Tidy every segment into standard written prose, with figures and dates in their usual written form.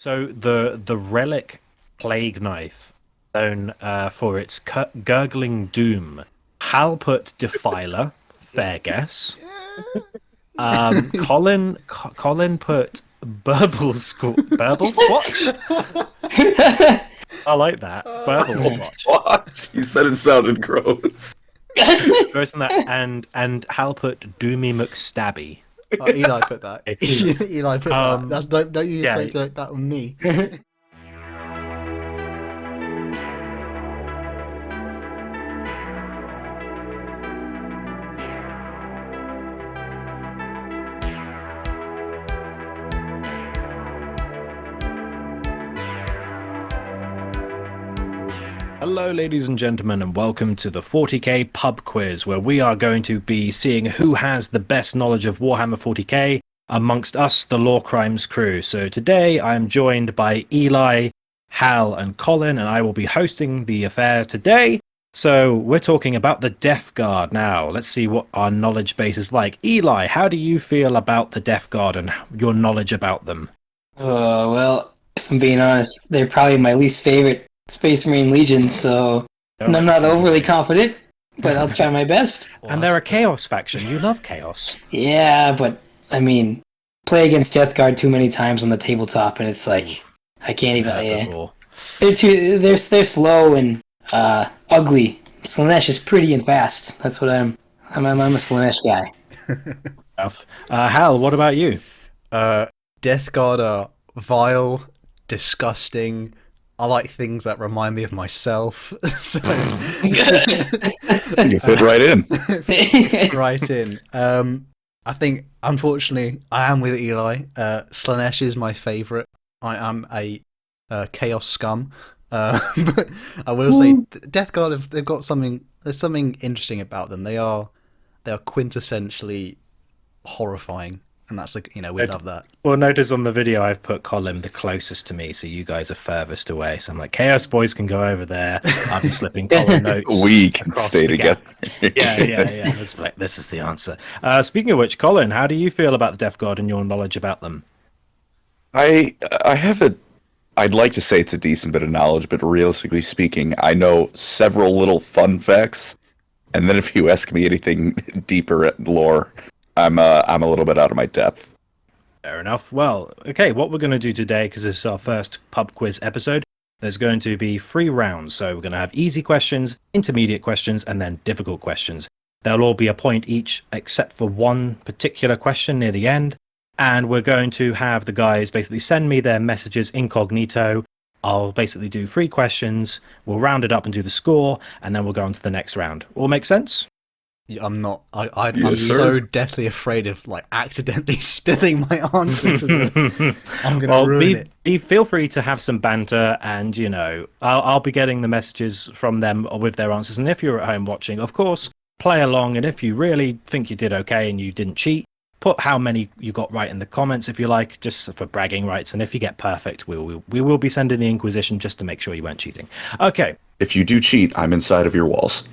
So the relic plague knife, known for its gurgling doom. Hal put Defiler, fair guess. Colin put Burble Squatch. I like that. Burble Squatch. What? You said it sounded gross. Gross on that, and Hal put Doomy McStabby. Oh, Eli put that. Eli put that. That's don't you say that on me. Hello, ladies and gentlemen, and welcome to the 40k Pub Quiz, where we are going to be seeing who has the best knowledge of Warhammer 40k amongst us, the Lorecrimes crew. So today I am joined by Eli, Hal, and Colin, and I will be hosting the affair today. So we're talking about the Death Guard now. Let's see what our knowledge base is like. Eli, how do you feel about the Death Guard and your knowledge about them? Well, if I'm being honest, they're probably my least favorite Space Marine Legion, so I'm not overly confident, but I'll try my best. And they're a Chaos faction. You love Chaos. Yeah, but I mean, play against Death Guard too many times on the tabletop, and it's like I can't even. They're slow and ugly. Slanesh is pretty and fast. That's what I'm a Slanesh guy. Hal, what about you? Death Guard are vile, disgusting. I like things that remind me of myself. So you fit right in. Right in. I think, unfortunately, I am with Eli. Slanesh is my favourite. I am a chaos scum. But I will say, Death Guard, they've got something. There's something interesting about them. They are quintessentially horrifying. And that's like, we love that. Well, notice on the video I've put Colin the closest to me, so you guys are furthest away. So I'm like, Chaos Boys can go over there. I'm slipping Colin notes. We can stay together. Yeah. This is the answer. Speaking of which, Colin, how do you feel about the Death Guard and your knowledge about them? I have I'd like to say it's a decent bit of knowledge, but realistically speaking, I know several little fun facts. And then if you ask me anything deeper at lore, I'm a little bit out of my depth. Fair enough. Well, okay, what we're going to do today, because this is our first pub quiz episode, there's going to be 3 rounds. So we're going to have easy questions, intermediate questions, and then difficult questions. They'll all be a point each, except for one particular question near the end. And we're going to have the guys basically send me their messages incognito. I'll basically do 3 questions. We'll round it up and do the score, and then we'll go on to the next round. All make sense? I'm not. I'm so deathly afraid of accidentally spilling my answer to them. I'm gonna ruin it. Feel free to have some banter, and I'll be getting the messages from them with their answers. And if you're at home watching, of course, play along. And if you really think you did okay and you didn't cheat, put how many you got right in the comments if you like, just for bragging rights. And if you get perfect, we will be sending the Inquisition just to make sure you weren't cheating. Okay. If you do cheat, I'm inside of your walls.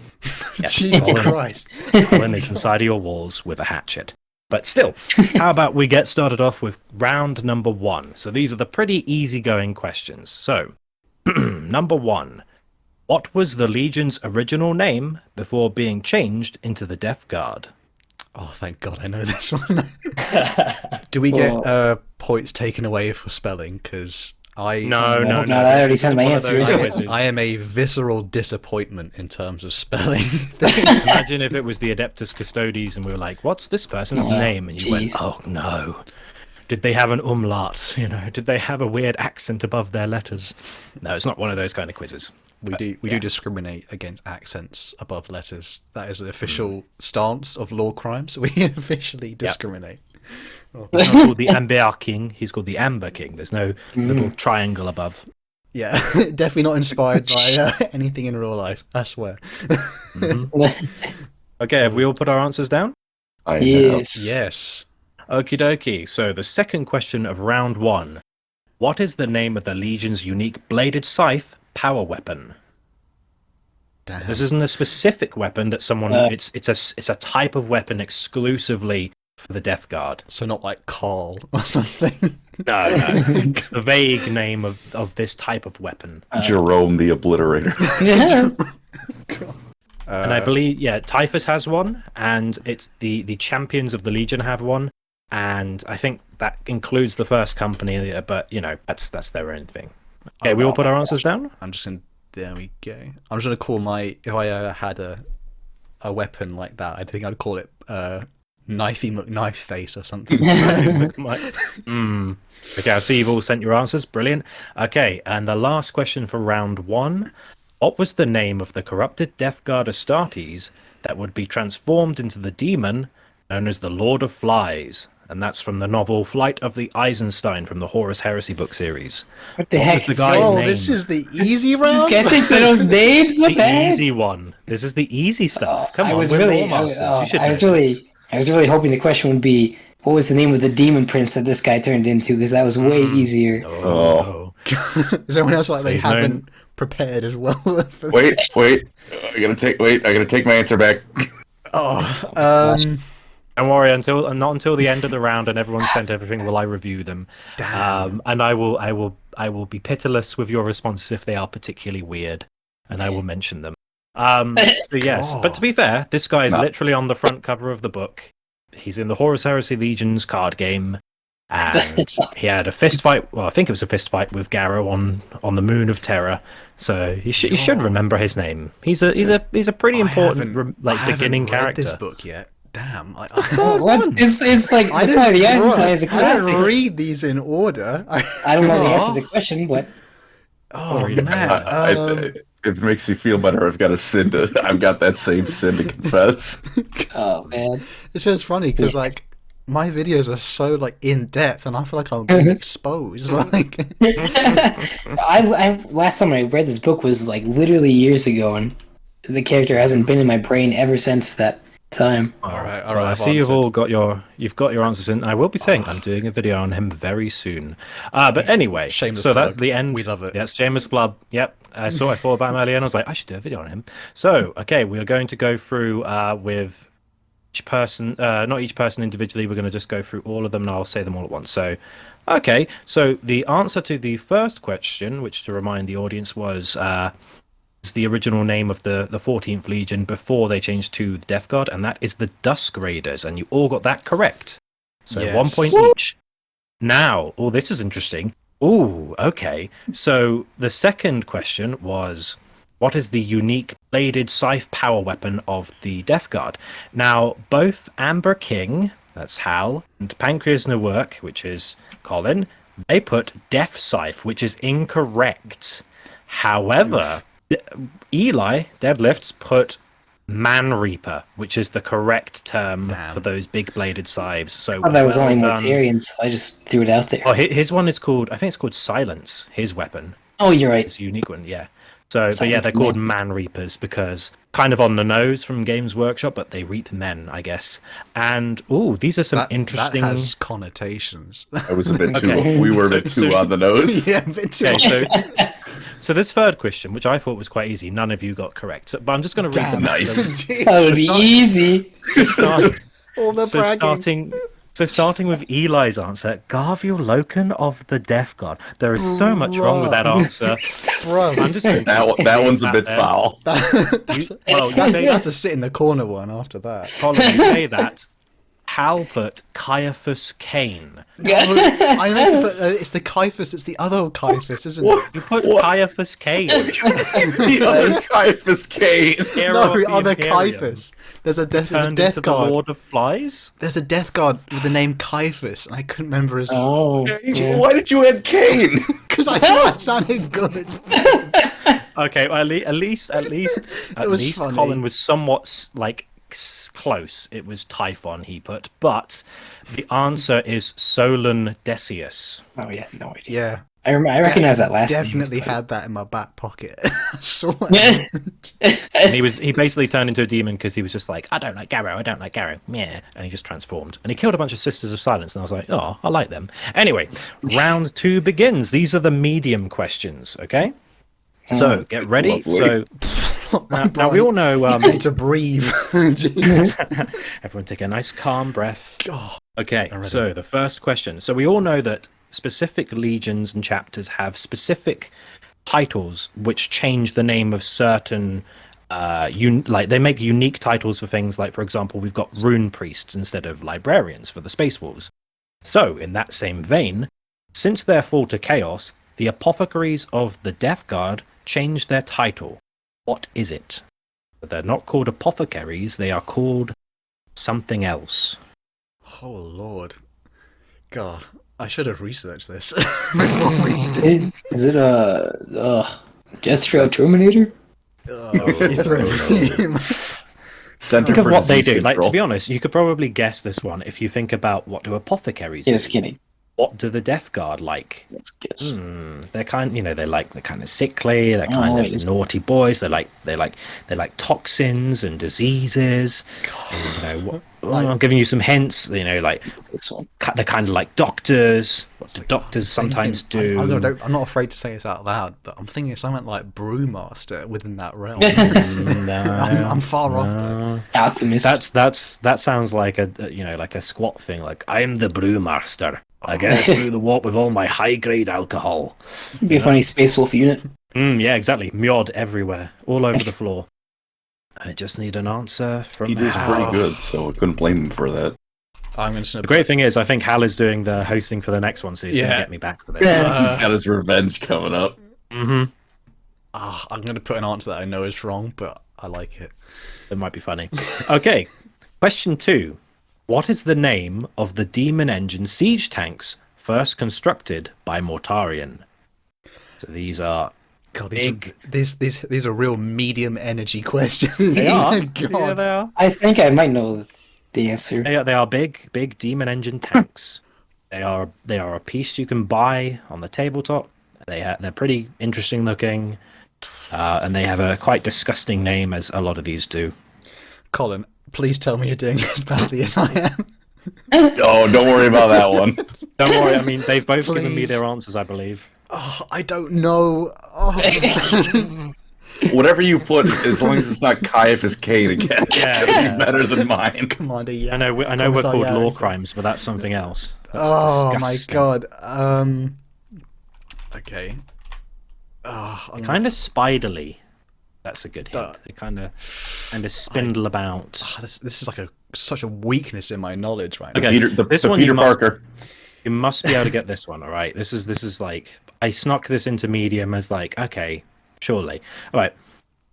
Yes, Jesus Christ. Colin is inside of your walls with a hatchet. But still, how about we get started off with round number 1? So these are the pretty easygoing questions. So, number 1. What was the Legion's original name before being changed into the Death Guard? Oh, thank God I know this one. Do we get points taken away for spelling? Because No. I already sent my answer. I am a visceral disappointment in terms of spelling. Imagine if it was the Adeptus Custodes and we were like, what's this person's name? And you went, oh no. Did they have an umlaut? Did they have a weird accent above their letters? No, it's not one of those kind of quizzes. We do discriminate against accents above letters. That is the official stance of Lorecrimes. We officially discriminate. He's not called the Amber King, he's called the Amber King. There's no little triangle above. Yeah, definitely not inspired by anything in real life, I swear. Okay, have we all put our answers down? Yes. Okie dokie. So the second question of round 1. What is the name of the Legion's unique bladed scythe power weapon? Damn. This isn't a specific weapon that someone. It's a type of weapon exclusively for the Death Guard? So not like Carl or something. No. It's the vague name of this type of weapon. Jerome the Obliterator. And I believe, Typhus has one, and it's the Champions of the Legion have one, and I think that includes the first company, but, that's their own thing. Okay, we all put our answers down? There we go. I'm just going to call if I had a weapon like that, I think I'd call it Knifey McKnife Face or something. Okay, I see you've all sent your answers. Brilliant. Okay, and the last question for round 1. What was the name of the corrupted Death Guard Astartes that would be transformed into the demon known as the Lord of Flies? And that's from the novel Flight of the Eisenstein from the Horus Heresy book series. What the heck? Was the guy's name? This is the easy round? This guy thinks of those names? What The the heck? easy one. This is the easy stuff. Come on, I was we're really, Lore Masters. You should I was know really, this. I was really hoping the question would be, what was the name of the demon prince that this guy turned into? Because that was way easier. Oh. Is anyone else like they he's known- haven't prepared as well? Wait. I gotta take my answer back. Don't worry, not until the end of the round and everyone's sent everything will I review them. And I will be pitiless with your responses if they are particularly weird, and I will mention them. So yes, but to be fair, this guy is literally on the front cover of the book. He's in the Horus Heresy Legions card game, and he had a fist fight. Well, I think it was a fist fight with Garrow on the Moon of Terror. So you should remember his name. He's a pretty important beginning I haven't read character. this book yet. Damn. It's like I Flight of the Eisenstein is a I classic. didn't read these in order. I don't know the answer to the question, but Oh man. It makes you feel better. I've got that same sin to confess. oh man, It's just funny because like my videos are so like in depth, and I feel like I'm being exposed. Like, I last time I read this book was like literally years ago, and the character hasn't been in my brain ever since that time. all right. Well, I see you've all got your answers in. I will be saying I'm doing a video on him very soon. But anyway, Shameless so that's plug. the end. We love it. Yes, shameless plug. Yep, I thought about him earlier, and I was like, I should do a video on him. So okay, we are going to go through with each person, not each person individually. We're going to just go through all of them, and I'll say them all at once. So, okay, so the answer to the first question, which to remind the audience was. Is the original name of the 14th Legion before they changed to the Death Guard, and that is the Dusk Raiders, and you all got that correct. So Yes. 1 point each. Now, this is interesting. Okay. So the second question was, what is the unique bladed scythe power weapon of the Death Guard? Now, both Amber King, that's Hal, and Pancreas Newerk, which is Colin, they put Death Scythe, which is incorrect. However, Eli, Deadlifts, put Man Reaper, which is the correct term for those big bladed scythes. So Oh, that was only done. Mortarion, so I just threw it out there. Oh, his one is called, I think it's called Silence, his weapon. Oh, you're right. It's a unique one, yeah. So, but yeah, Silence they're called men. Man Reapers because kind of on the nose from Games Workshop, but they reap men, I guess. And, these are some interesting... That has connotations. I was a bit too. Okay. We were a bit too on the nose. Yeah, a bit too. Okay, so this third question, which I thought was quite easy, none of you got correct. So, but I'm just going to read them. Nice. That would be easy. All the So bragging. starting with Eli's answer, Garviel Loken of the Death Guard. There is so much wrong with that answer. Bro, I'm just going to That one's a bit foul. that's a sit in the corner one after that. Colin, you say that. Hal put Caiaphas Kane. I meant to put it's the Caiaphas. It's the other Caiaphas, isn't it? You put Caiaphas Kane. The other Caiaphas Kane. Hero No, of the other Imperium. Caiaphas. There's a Turned death into guard. the Lord of Flies. There's a death guard with the name Caiaphas, and I couldn't remember his. Oh, yeah. Why did you add Kane? Because I thought it sounded good. Okay, well, at least was funny. Colin was somewhat close. It was Typhon he put, but the answer is Solon Decius. Oh yeah, no idea. Yeah, I recognize that last definitely name. had that in my back pocket. I swear. And he basically turned into a demon because he was just like, I don't like Garrow, yeah, and he just transformed. And he killed a bunch of Sisters of Silence, and I was like, oh, I like them. Anyway, round 2 begins. These are the medium questions, okay? So get ready. Lovely. So Now we all know. need to breathe. Jesus. Everyone take a nice calm breath. God. Okay, I'm ready. so the first question. So we all know that specific legions and chapters have specific titles which change the name of certain. Like they make unique titles for things. Like, for example, we've got rune priests instead of librarians for the Space Wolves. So, in that same vein, since their fall to chaos, the apothecaries of the Death Guard changed their title. What is it? But they're not called apothecaries, they are called something else. Oh Lord. God, I should have researched this before we did. Is it Deathstroke Terminator? You threw me. Center Think of for what they Disease do. Like, to Control. be honest, you could probably guess this one if you think about what do apothecaries do. Yes, kidding. What do the Death Guard like? Let's guess. They're they're kind of sickly. They're kind of naughty boys. They're like toxins and diseases. And, I'm giving you some hints. This one. They're kind of like doctors. What do doctors sometimes do? I'm not afraid to say this out loud, but I'm thinking something like Brewmaster within that realm. I'm far off. Alchemist. That sounds like a squat thing. Like, I'm the brewmaster. I get through the warp with all my high grade alcohol. Be a funny Space Wolf unit. Yeah, exactly. Mjod everywhere, all over the floor. I just need an answer from He is Hal. pretty good, so I couldn't blame him for that. I'm going to. The great thing is, I think Hal is doing the hosting for the next one, so he's going to get me back for this. He's got his revenge coming up. Mm-hmm. I'm going to put an answer that I know is wrong, but I like it. It might be funny. Okay, question 2. What is the name of the demon engine siege tanks first constructed by Mortarion? So these are God, big. these are real medium energy questions. They are. God. Yeah, they are. I think I might know the answer. They are big demon engine tanks. They are a piece you can buy on the tabletop. They're pretty interesting looking, and they have a quite disgusting name, as a lot of these do. Colin, please tell me you're doing as badly as I am. Oh, don't worry about that one. Don't worry. I mean, they've both given me Please. their answers, I believe. Oh, I don't know. Oh. Whatever you put, as long as it's not Caiaphas Kane again, Yeah, it's gonna yeah. be better than mine. Commander, yeah. I know we're Commissar called Yarrington. law crimes, but that's something else. That's Oh my disgusting. god. Okay. Oh, I'm Kind of spiderly. That's a good hint. Duh. They kind of spindle about. This is like such a weakness in my knowledge right now. Okay, The this one Peter you must- Parker. You must be able to get this one, all right? This is like, I snuck this into medium as like, okay, surely. All right.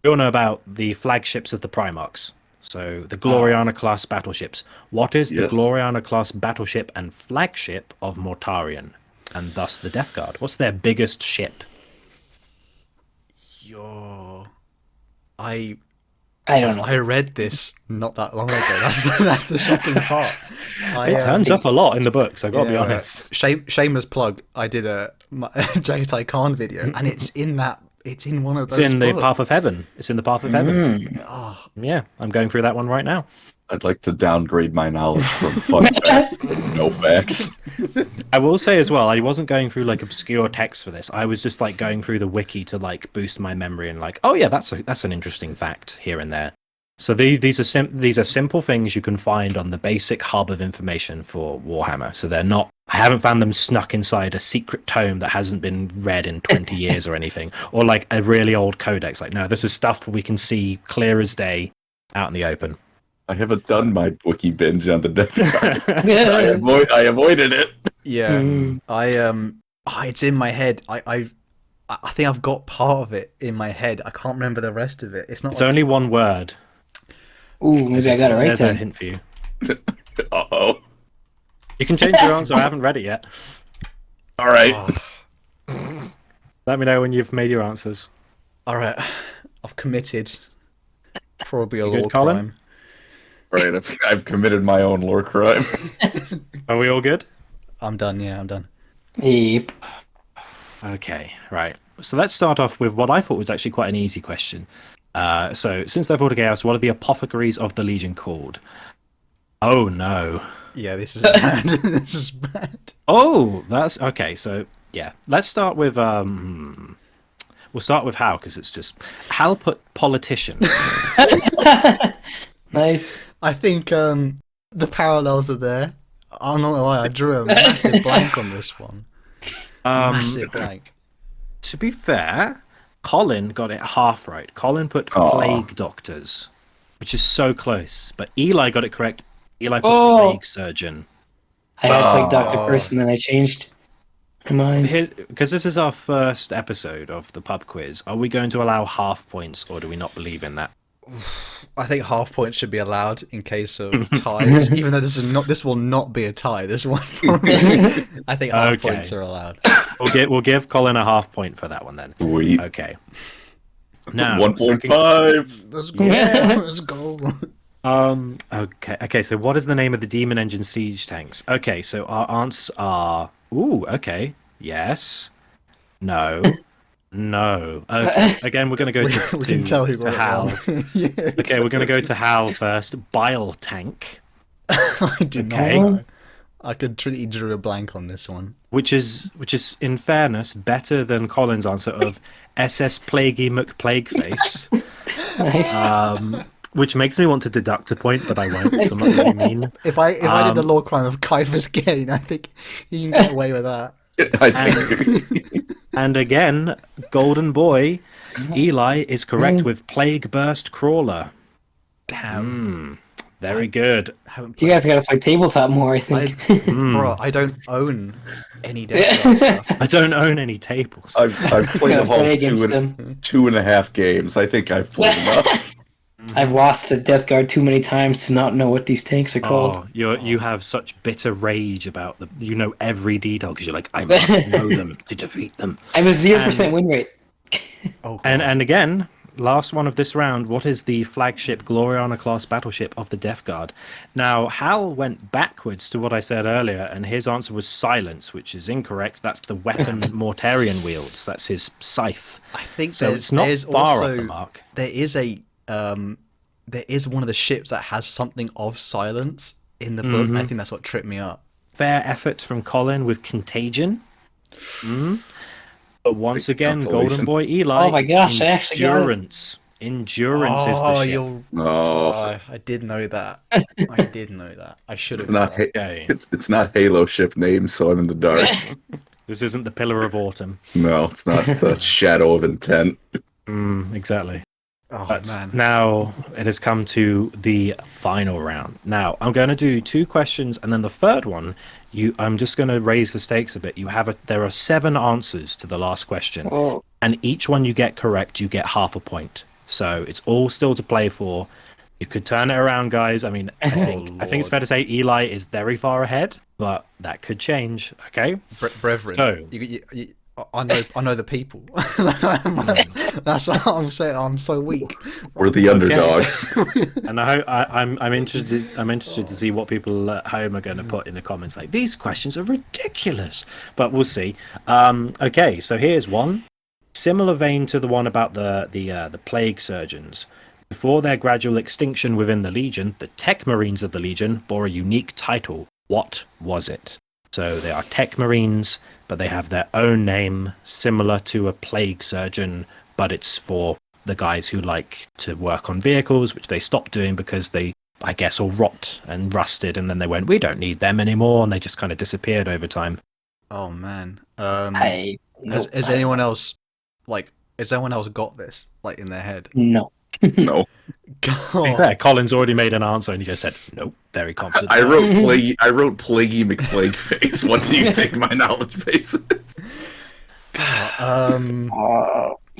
We all know about the flagships of the Primarchs. So the Gloriana class battleships. What is the Yes. Gloriana class battleship and flagship of Mortarion, and thus the Death Guard? What's their biggest ship? I don't know. I read this not that long ago. That's the shocking part. It turns up a lot in the books, I gotta be honest. Shameless plug. I did a Jagatai Khan video, and it's in one of those. It's in the books. Path of Heaven. It's in the Path of Heaven. Oh, Yeah, I'm going through that one right now. I'd like to downgrade my knowledge from fun facts to no facts. I will say as well, I wasn't going through like obscure text for this. I was just like going through the wiki to like boost my memory and like, oh yeah, that's an interesting fact here and there. So these are simple things you can find on the basic hub of information for Warhammer. So they're not. I haven't found them snuck inside a secret tome that hasn't been read in 20 years or anything, or like a really old codex. Like, no, this is stuff we can see clear as day out in the open. I haven't done my wiki binge on the Death Guard. Yeah. I avoided it. yeah. It's in my head. I think I've got part of it in my head. I can't remember the rest of it. It's not. It's only one word. Ooh, maybe I got it right There's a then. hint for you. Uh-oh. You can change your answer. I haven't read it yet. All right. Let me know when you've made your answers. All right, I've committed. Probably a You good, law Colin? crime. Right, I've committed my own lore crime. Are we all good? I'm done. Yeah, I'm done. Yep. Okay, right. So let's start off with what I thought was actually quite an easy question. So, since they're fall to chaos, what are the apothecaries of the Legion called? Oh no. Yeah, this is bad. This is bad. Oh, that's okay. So yeah, let's start with We'll start with Hal because it's just Hal put politician. Nice. I think the parallels are there. I'm not gonna lie, I drew a massive blank on this one. Massive blank. To be fair, Colin got it half right. Colin put Aw. plague doctors, which is so close. But Eli got it correct. Eli put plague surgeon. I had Plague Doctor first, and then I changed my mind. Because this is our first episode of the pub quiz, are we going to allow half points, or do we not believe in that? I think half points should be allowed in case of ties, even though this will not be a tie. This one, I think half points are allowed. We'll give Colin a half point for that one then. Sweet. Okay. Now 1.5. Let's go. Yeah. Let's go. Okay. So, what is the name of the Demon Engine siege tanks? Okay. So our answers are. Ooh. Okay. Yes. No. No. Okay. Again, we're going to go to We can tell who to got it Hal. wrong. Yeah. Okay, we're going to go to Hal first. Bile tank, I do Okay. not know. I could truly drew a blank on this one. which is in fairness better than Colin's answer of SS Plaguey McPlagueface. Nice. Which makes me want to deduct a point, but I won't because I'm not really mean. If I did the law crime of Kaifer's Gain, I think you can get away with that. I think. And again, Golden Boy, Eli is correct with Plague Burst Crawler. Damn. Very good. Haven't You played. guys gotta play tabletop more, I think. Bro, I don't own any Death Guard stuff. I don't own any tables. I've played Gotta a whole play against them. 2.5 games. I think I've played enough. I've lost to Death Guard too many times to not know what these tanks are called. Oh, you have such bitter rage about them. You know every detail because you're like, I must know them to defeat them. I have a 0% win rate. Oh, And again, last one of this round. What is the flagship Gloriana class battleship of the Death Guard? Now, Hal went backwards to what I said earlier, and his answer was Silence, which is incorrect. That's the weapon Mortarion wields. That's his scythe. I think So it's not there's far also off the mark. there is one of the ships that has something of silence in the book. I think that's what tripped me up. Fair effort from Colin with Contagion. But once Big again, consolation. Golden Boy Eli. Oh my gosh, I actually got it. Endurance. Endurance is the ship. Oh, I did know that. I did know that. I should have. not known. Okay. it's not Halo ship name, so I'm in the dark. This isn't the Pillar of Autumn. No, it's not the Shadow of Intent. Exactly. Oh But man. now it has come to the final round. Now I'm going to do 2 questions, and then the third one, I'm just going to raise the stakes a bit. There are 7 answers to the last question, Oh, and each one you get correct, you get half a point. So it's all still to play for. You could turn it around, guys. I mean, I think it's fair to say Eli is very far ahead, but that could change. Okay. Brethren. So- I know the people. That's what I'm saying. I'm so weak. We're the underdogs. And I'm interested to see what people at home are going to put in the comments. Like, these questions are ridiculous, but we'll see. Okay, so here's one, similar vein to the one about the plague surgeons. Before their gradual extinction within the Legion, the Tech Marines of the Legion bore a unique title. What was it? So they are Tech Marines, but they have their own name, similar to a plague surgeon, but it's for the guys who like to work on vehicles, which they stopped doing because they, I guess, all rot and rusted, and then they went, we don't need them anymore, and they just kind of disappeared over time. Oh man. Has anyone else got this in their head? No. No, To be fair, Colin's already made an answer, and he just said, nope, very confident. I wrote Plaguey McPlagueface. What do you think my knowledge base is?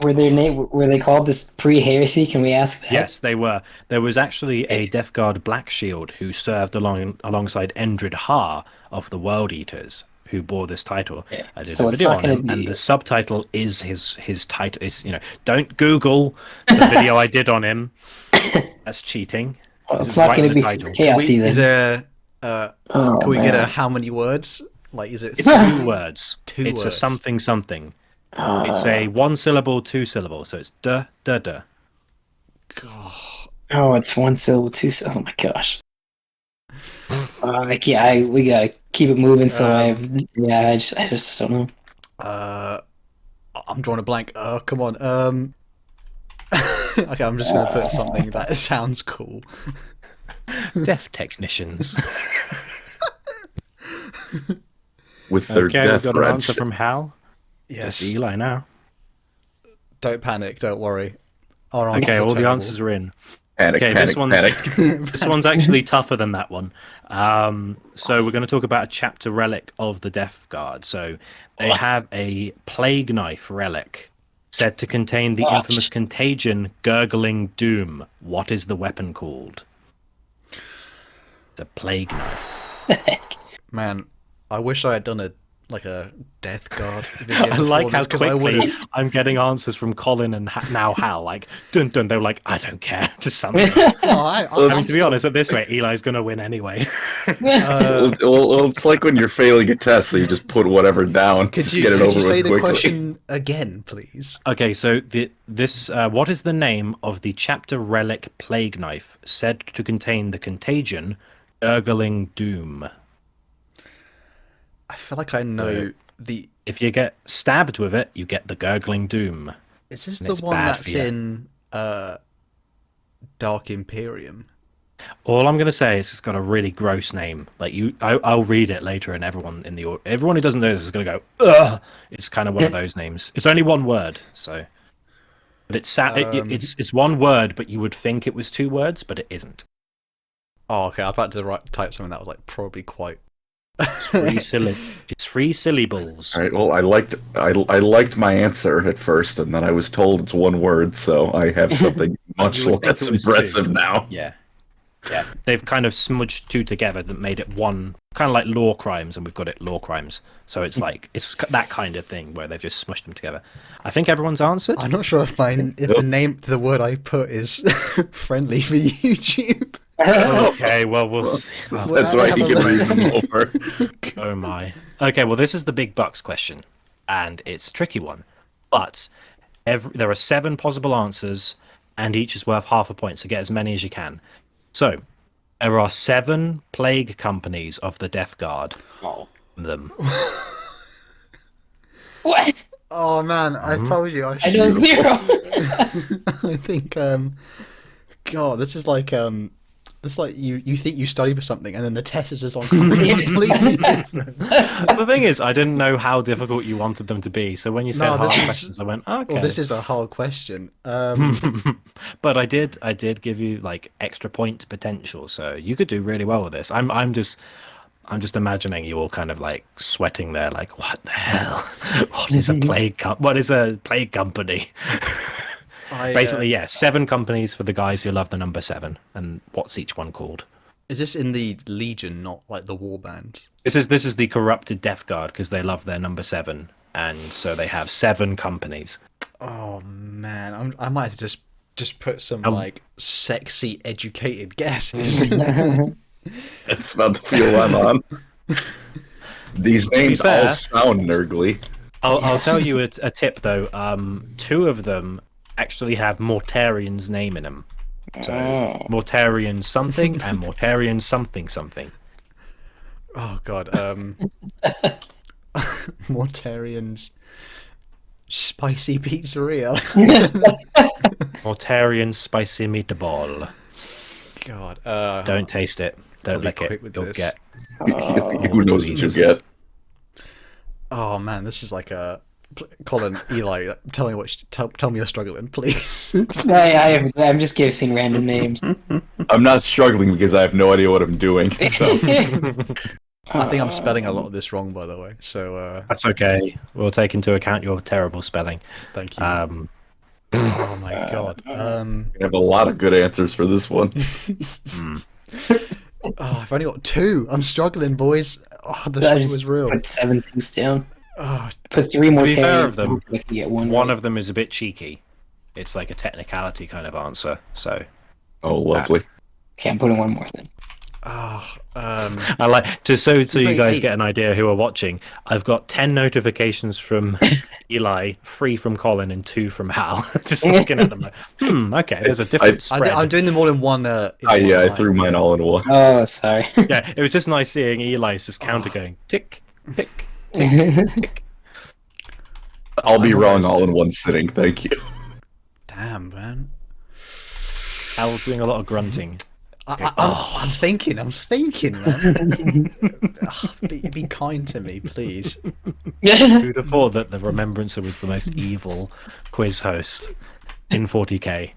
Were they called this pre-heresy? Can we ask that? Yes, they were. There was actually a Death Guard Black Shield who served alongside Endred Ha of the World Eaters, who bore this title. Yeah. I did So a it's video not on gonna him, be- and the subtitle is his title. Is don't Google the video I did on him. That's cheating. Well, This it's is not right going in to the be title. chaos either. Is there? Oh, Can we get a man. how many words? Is it? It's 2 words. Two It's a words. something something. It's a 1 syllable, 2 syllable. So it's duh. Oh, it's 1 syllable, 2 syllable. Oh my gosh. We gotta keep it moving. So I just don't know. I'm drawing a blank. Oh, come on. Okay, I'm just gonna put something that sounds cool. Deaf technicians. With their Okay, death we've got an wrench. answer from Hal. Yes. Just Eli now. Don't panic. Don't worry. Our answers Okay, are all the terrible. answers are in. Panic, Okay, panic, this one's panic. this one's actually tougher than that one. So we're going to talk about a chapter relic of the Death Guard. So they have a plague knife relic said to contain the infamous contagion gurgling doom. What is the weapon called? It's a plague knife. Man, I wish I had done a Death Guard. I like how because I quickly would I'm getting answers from Colin and now Hal. Like, dun dun. They were like, I don't care. Just something. I mean, to be honest, at this rate, Eli's going to win anyway. Well, it's like when you're failing a test, so you just put whatever down. Could to you, get it could over you say with the quickly. question again, please? Okay, so what is the name of the chapter relic plague knife said to contain the contagion gurgling doom? I feel like I know the. If you get stabbed with it, you get the gurgling doom. Is this And the it's one bad that's for you. in Dark Imperium? All I'm going to say is it's got a really gross name. Like I'll read it later, and everyone who doesn't know this is going to go, ugh. It's kind of one of those names. It's only one word, so. But it's one word, but you would think it was two words, but it isn't. Oh, okay. I was about to type something that was like probably quite. It's three syllables. All right. Well, I liked my answer at first, and then I was told it's one word, so I have something much You would think less it was impressive two. now. Yeah. They've kind of smudged two together that made it one, kind of like Lorecrimes, and we've got it Lorecrimes. So it's like it's that kind of thing where they've just smushed them together. I think everyone's answered. I'm not sure if the word I put is friendly for YouTube. Okay, well we'll see. Well, That's right. You can read them over. oh my. Okay, well this is the big bucks question, and it's a tricky one. But there are 7 possible answers, and each is worth half a point. So get as many as you can. So there are 7 plague companies of the Death Guard. Them. What? Oh man, I told you I I know should. 0. I think God, this is like you think you study for something and then the test is just on completely. The thing is, I didn't know how difficult you wanted them to be. So when you said hard questions, I went, okay. Well, this is a hard question. But I did give you like extra point potential, so you could do really well with this. I'm just imagining you all kind of like sweating there, like what the hell? What is a plague? What is a plague company? Basically, 7 companies for the guys who love the number 7, and what's each one called? Is this in the Legion, not like the war band? This is the corrupted Death Guard because they love their number 7, and so they have 7 companies. Oh man, I might have to just put some like sexy, educated guesses. That's about the feel I'm on. These names fair, all sound nerdly. I'll tell you a tip though. 2 of them actually have Mortarion's name in them. So Mortarion something and Mortarion something something. Oh god, Mortarion's spicy pizzeria. Mortarion spicy meatball. God, Don't taste it. Don't I'll be lick it. quick with You'll this. get. Who knows what you get? Oh man, this is like a Colin, Eli. Tell me tell me you're struggling, please. I'm just guessing random names. I'm not struggling because I have no idea what I'm doing. So. I think I'm spelling a lot of this wrong, by the way. So That's okay. We'll take into account your terrible spelling. thank you. Oh my god. I have a lot of good answers for this one. Oh, I've only got 2. I'm struggling, boys. Oh, the I struggle just is real. put 7 things down. Oh, Put 3 more. To be fair of them, I can get one. One of them is a bit cheeky. It's like a technicality kind of answer. So Oh, lovely. Okay, I'm putting one more then. I like just so you Wait, guys hey. get an idea who are watching. I've got 10 notifications from Eli, 3 from Colin, and 2 from Hal. Just looking at them like, okay, there's a different spread. I'm doing them all in one. I line. threw mine all in one. Oh, sorry. Yeah, it was just nice seeing Eli's just counter going tick, tick, tick, tick. I'll be wrong all in one sitting. Thank you. Damn, man. Hal's doing a lot of grunting. I'm thinking, man. Be kind to me, please. Who'd have thought that the Remembrancer was the most evil quiz host in 40k?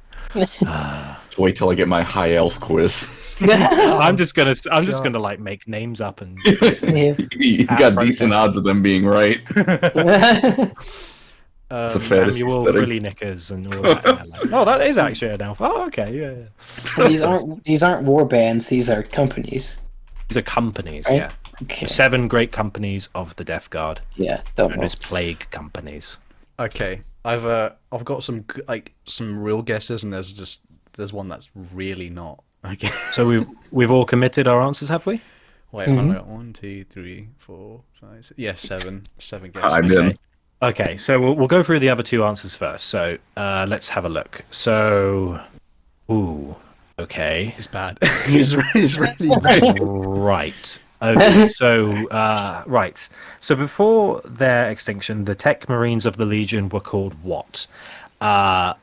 Wait till I get my high elf quiz. I'm just gonna like make names up and You got decent odds of them being right. It's a fantasy Samuel setting. Frilly Knickers and all that. Yeah, like, oh, that is actually a downfall. Oh, okay, yeah. These aren't war bands. These are companies. These are companies, Right? yeah. Okay. 7 great companies of the Death Guard, Yeah. Don't known know. as plague companies. Okay, I've got some some real guesses, and there's one that's really not. Okay. So we've all committed our answers, have we? Wait, I got 1, 2, 3, 4, 5, 6. Yeah, 7 guesses. I'm in. Okay, so we'll go through the other 2 answers first. So let's have a look. So, okay. It's bad. It's really bad. Right. Okay, so right. So before their extinction, the Tech Marines of the Legion were called what? I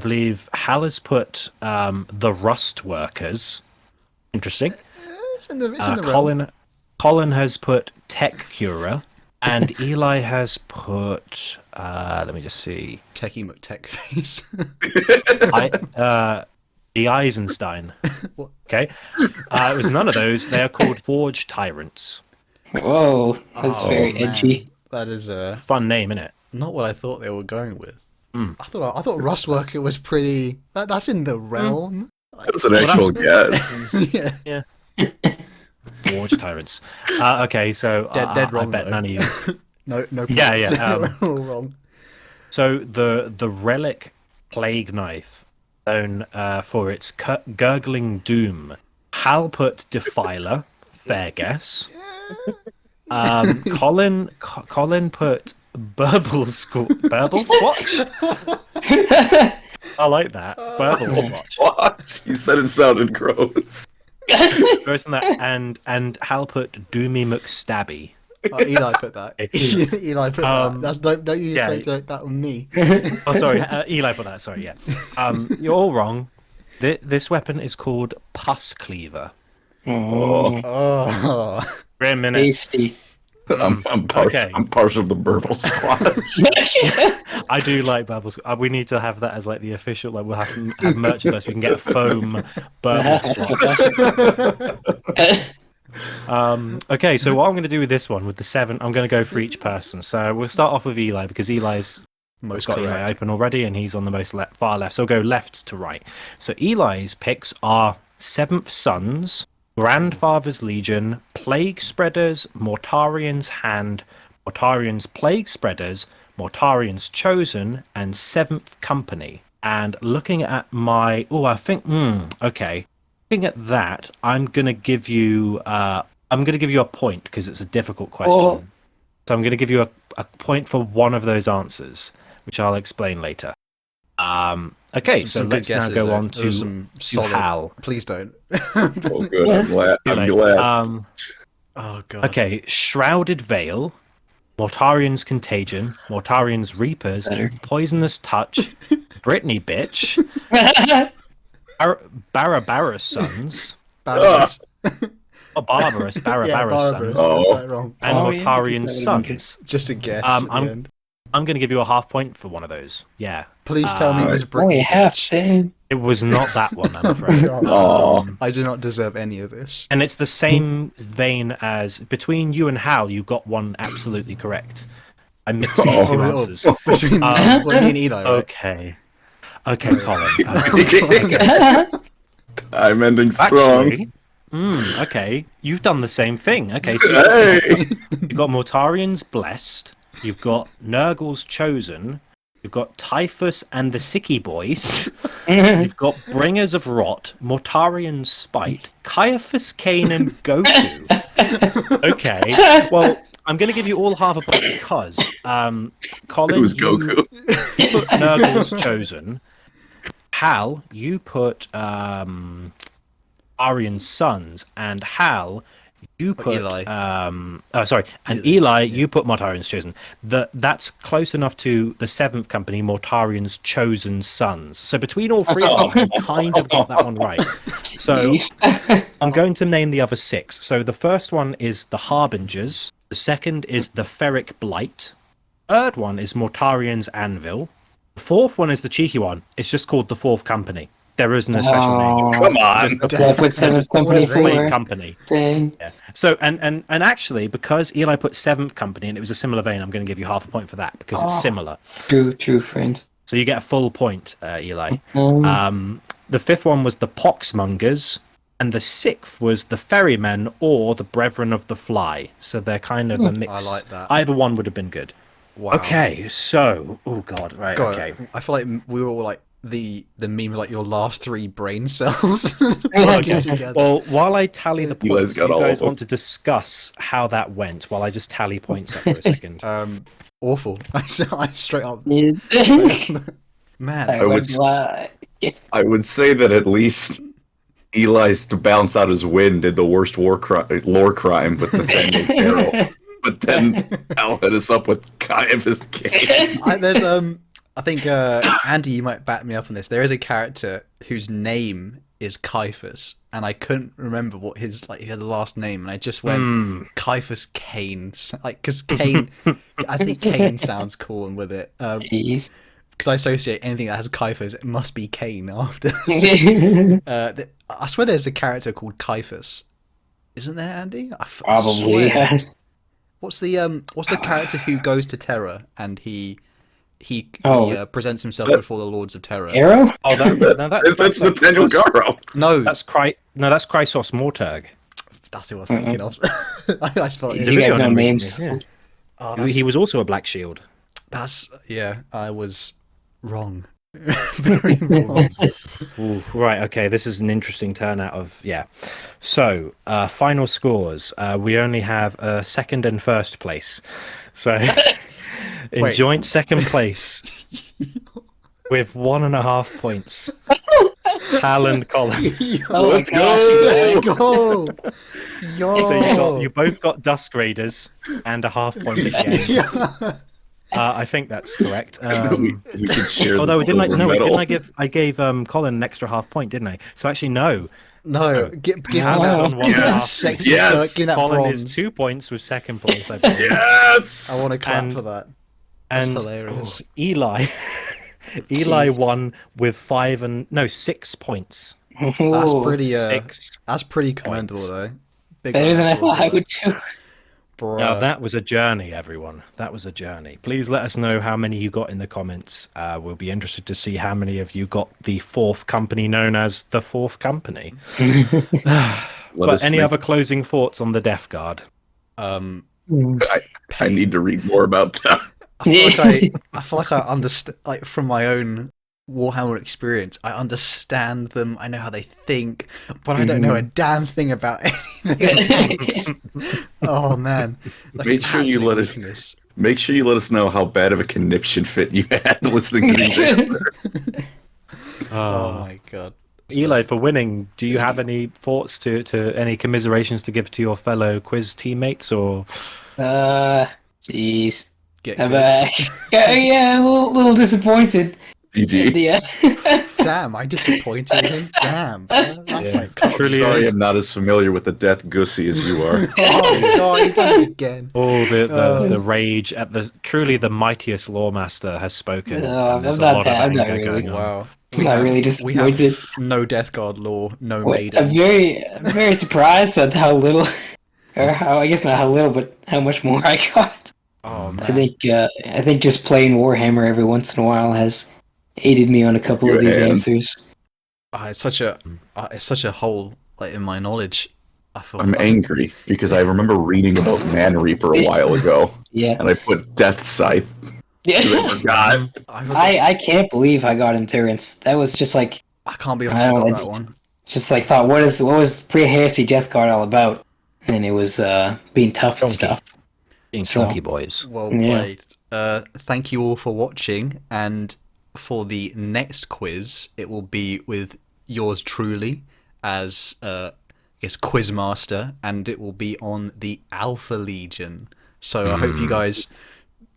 believe Hal has put the Rust Workers. Interesting. It's in the realm. Colin has put Tech Curer, and Eli has put. Let me just see. Techie McTechface. The Eisenstein. What? Okay. It was none of those. They are called Forge Tyrants. Whoa, that's very man. edgy. That is Fun name, innit? not what I thought they were going with. I thought Rustworker was pretty. That's in the realm. That was an actual guess. Yeah. Forge Tyrants. Okay, so Dead wrong. I bet though. none of you. No. Yeah, points. yeah, We're all wrong. So the relic plague knife, known for its gurgling doom. Hal put Defiler. Fair guess. Colin put Burble Squatch. I like that. Burble Squatch. What? You said it sounded gross. Worse than that, and Hal put Doomy McStabby. Eli put that. Eli put that. That's don't you say that on me. Oh, sorry, Eli put that. Sorry, yeah. You're all wrong. This weapon is called Pus Cleaver. Oh. Wait a minute. Tasty. I'm partial to Burble Squatch. I do like Burble. We need to have that as like the official. Like we'll have to have merchandise. We can get a foam Burble Squatch. Okay, so what I'm going to do with this one, with the 7, I'm going to go for each person. So we'll start off with Eli because Eli's Most got Eli correct. open already, and he's on the most far left. So we'll go left to right. So Eli's picks are 7th Sons, Grandfather's Legion, Plague Spreaders, Mortarion's Hand, Mortarion's Plague Spreaders, Mortarion's Chosen, and 7th Company. And looking at my... Oh, I think... okay. Looking at that, I'm going to give you... a point, because it's a difficult question. Oh. So I'm going to give you a point for one of those answers, which I'll explain later. Okay, so let's now go on to some solid. Hal. Please don't. Oh, good. I'm glad. I'm glad. Oh god. Okay, Shrouded Veil, Mortarion's Contagion, Mortarion's Reapers, Poisonous Touch, Brittany Bitch, Barabara's Sons, Barbarous. Barbarous Barbarous. Sons, That's right wrong. and Oh, yeah, Mortarion's that would've been Sons. Just a guess. at the I'm end. I'm going to give you a half point for one of those. Yeah. Please tell me it was Only Brittany. half, Bitch. then. It was not that one, I'm afraid. Aw. I do not deserve any of this. And it's the same vein as between you and Hal, you got one absolutely correct. I'm mixing the two answers. Between me and Eli, right? Okay, Colin. I'm ending strong. Actually, okay, you've done the same thing. Okay, so Hey! you've got Mortarion's Blessed, you've got Nurgle's Chosen, you've got Typhus and the Sicky Boys, you've got Bringers of Rot, Mortarion's Spite, Caiaphas, Kane, and Goku. Okay, well, I'm going to give you all half a point because, Colin, It was Goku. you put Nurgle's Chosen. Hal, you put Aryan's Sons, and Hal, You put Eli. Sorry, and Eli, you put Mortarion's Chosen. That's close enough to the 7th Company, Mortarion's Chosen Sons. So between all three of them, you kind of got that one right. So I'm going to name the other 6. So the first one is the Harbingers. The second is the Ferric Blight. Third one is Mortarion's Anvil. The fourth one is the cheeky one. It's just called the 4th Company. There isn't a special name. Come on. Just the Yeah, put 7th Company for Company. Dang. Yeah. So and actually, because Eli put 7th Company and it was a similar vein, I'm going to give you half a point for that because it's similar. True, friend. So you get a full point, Eli. Mm. The 5th one was the Poxmongers, and the 6th was the Ferrymen or the Brethren of the Fly. So they're kind of a mix. I like that. Either one would have been good. Wow. Okay, so right. God, Okay. I feel like we were all like the meme of like your last 3 brain cells Okay. working together. Well, while I tally the You guys points, do got you all guys of them. want to discuss how that went while I just tally points up for a second? Awful. I straight up. Man, I would say that at least Eli's to balance out his win did the worst lore crime with Nathaniel Carroll. But then Al hit us up with Caiaphas Kane. I think Andy, you might back me up on this. There is a character whose name is Caiaphas, and I couldn't remember what he had a last name, and I just went Caiaphas Kane, because Kane. I think Kane sounds cool, and with it, Jeez. because I associate anything that has Caiaphas, it must be Kane after. I swear there's a character called Caiaphas, isn't there, Andy? I Probably. swear. Yes. What's the character who goes to Terra and he presents himself before the Lords of Terror? Arrow? Oh, That's Nathaniel Carroll. No, That's Chrysos Mortag. that's who I was thinking of. I spelled it. You guys know Individual names. Yeah. Oh, He was also a Black Shield. I was wrong. Very wrong. Ooh, right, okay, this is an interesting turnout of, So, final scores. We only have second and first place. So, in Wait. joint second place, with 1.5 points, Hal and Colin. Oh my Let's gosh, go! you guys. Let's go. Yo. So you both got Dusk Raiders and a half point again. Yeah. I think that's correct. We could share Although the didn't silver medal. I gave Colin an extra half point, didn't I? So actually no. No, give me Hal that. is on one Give me that half. sexy Yes. shirt, give me that Colin bronze. is 2 points with second place, I believe. Yes! I want to clap And- for that. That's And hilarious. Eli won with 6 points. That's Ooh, pretty. 6. That's pretty commendable, though. Big better than I applause thought I for would do. Bruh. Now that was a journey, everyone. That was a journey. Please let us know how many you got in the comments. We'll be interested to see how many of you got the 4th company known as the 4th Company. But any other closing thoughts on the Death Guard? Um, I need to read more about that. I feel like I understand, like from my own Warhammer experience, I understand them. I know how they think, but I don't know a damn thing about anything. Oh man! Like, Make sure you let absolute it- weakness. Make sure you let us know how bad of a conniption fit you had listening to these answers. Oh my god! Eli, for winning, do you have any thoughts to any commiserations to give to your fellow quiz teammates, or? Jeez. Get I'm, good. yeah, a little disappointed. GG. Yeah. Damn, I disappointed him. Damn, bro. That's Yeah. like. I'm Truly sorry is. I'm not as familiar with the Death Gussie as you are. Oh god, he's done it again. Oh, Oh. the rage at the mightiest lawmaster has spoken. No, and there's I'm a not lot of that- I'm not anger really. going on. Wow. I'm not really disappointed. No Death Guard law, no I'm maidens. very surprised at how little, or how, I guess not how little, but how much more I got. Oh man. I think just playing Warhammer every once in a while has aided me on a couple of these Your hand. answers. It's such a hole like in my knowledge. I feel I'm angry because I remember reading about Man Reaper a while ago, Yeah. and I put Death Scythe because I Yeah. forgot. I I can't believe I got Endurance. That was just like, can't believe I I don't know, forgot it's that one. just like thought, what was pre-heresy Death Guard all about? And it was being tough and Chunky. stuff. Being So- chunky boys. Well Yeah. played. Thank you all for watching, and for the next quiz, it will be with yours truly as guess, Quizmaster, and it will be on the Alpha Legion. So I hope you guys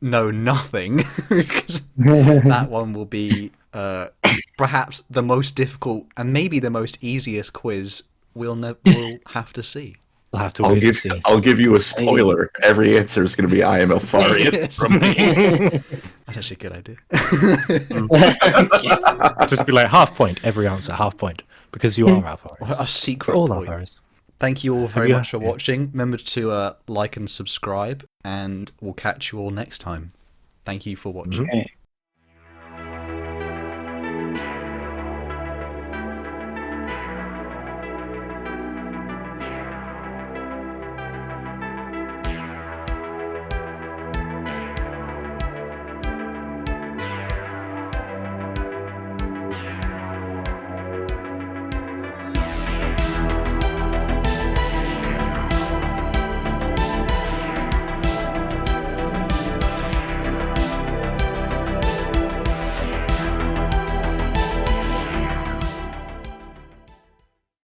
know nothing, because that one will be perhaps the most difficult and maybe the most easiest quiz we'll have to see. We'll have to wait and see. I'll give you a spoiler. Every answer is going to be I am Elfarian Yes. from me. That's actually a good idea. Just be like half point every answer, half point, because you are Alpharis. A secret All point. Alpharis. Thank you all very you- much for watching. Remember to like and subscribe, and we'll catch you all next time. Thank you for watching. Okay.